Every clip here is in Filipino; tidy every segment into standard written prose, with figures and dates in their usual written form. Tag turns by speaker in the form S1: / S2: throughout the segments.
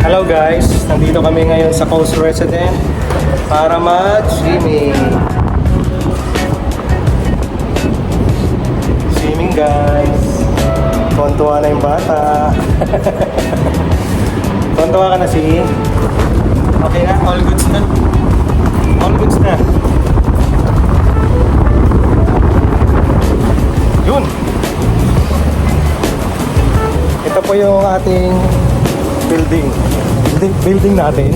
S1: Hello guys, nandito kami ngayon sa Coast Resident para mag-swimming. Swimming guys. Tuwan-tuwa na yung bata. Tuwan-tuwa ka na si? Okay na? All goods na? All goods na. Yun! Ito po yung ating building natin.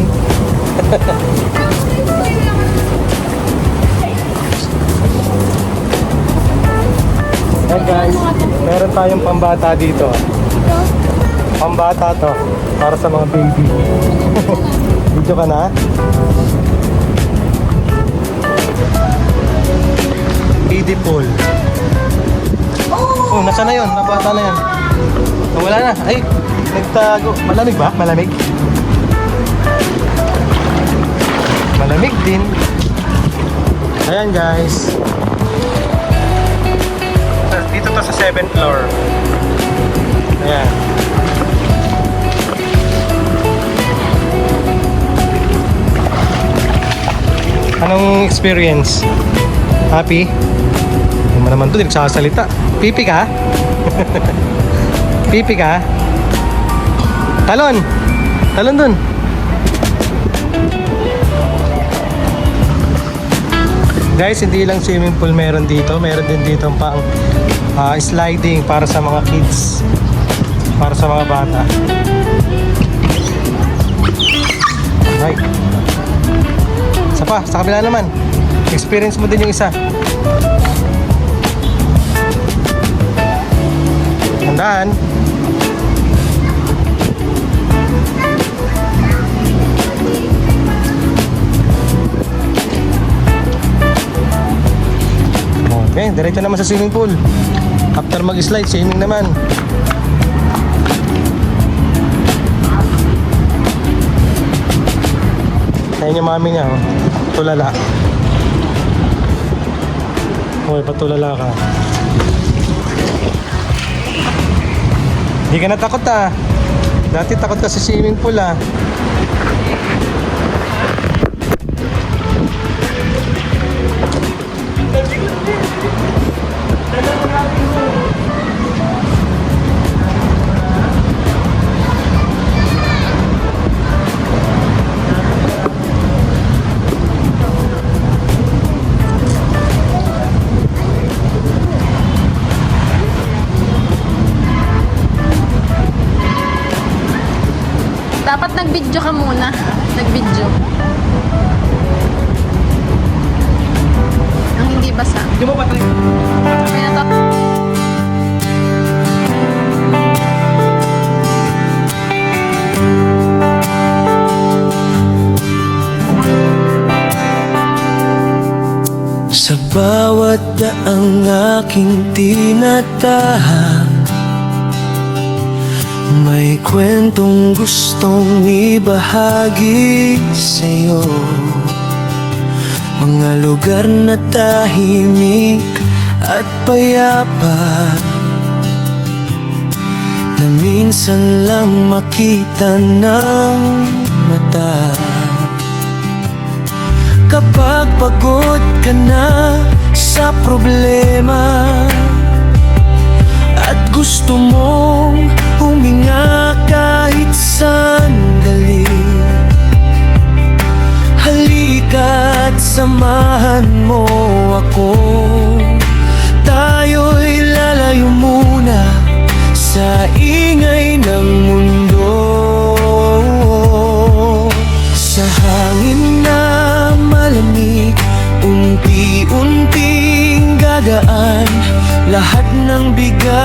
S1: Hey guys, meron tayong pambata dito. Pambata to, para sa mga baby. Video ka na? Kiddie pool. Oh, nasa na yun? Nabata na yan. Oh, wala na. Ay, nagtago. Malamig ba? Malamig? Malamig din. Ayan guys. Dito to sa 7th floor. Ayan. Anong experience? Happy? Hindi mo naman to, hindi nagsasalita. Pipi ka? Pipi ka? Talon! Talon dun! Guys, hindi lang swimming pool meron dito. Meron din dito pang sliding para sa mga kids. Para sa mga bata. Right. Isa pa, sa kabila naman. Experience mo din yung isa. Tandaan. Okay, diretso naman sa swimming pool. After mag-slide, swimming naman. Ayan yung mami niya, oh. Tulala. Uy, patulala ka. Hindi ka natakot ah. Dati takot ka sa swimming pool ah.
S2: Dapat nag-video ka muna. Nag-video. Ang hindi basa.
S1: Hindi mo patay.
S2: Okay na to.
S3: Sa bawat daang aking tinatahak, may kwentong gustong ibahagi sa'yo. Mga lugar na tahimik at payapa, na minsan lang makita ng mata. Kapag pagod ka na sa problema at gusto mong huminga kahit sandali, halika't samahan mo ako. Tayo'y lalayo muna sa ingay ng mundo, sa hangin na malamig, unti-unting gagaan lahat ng bigat.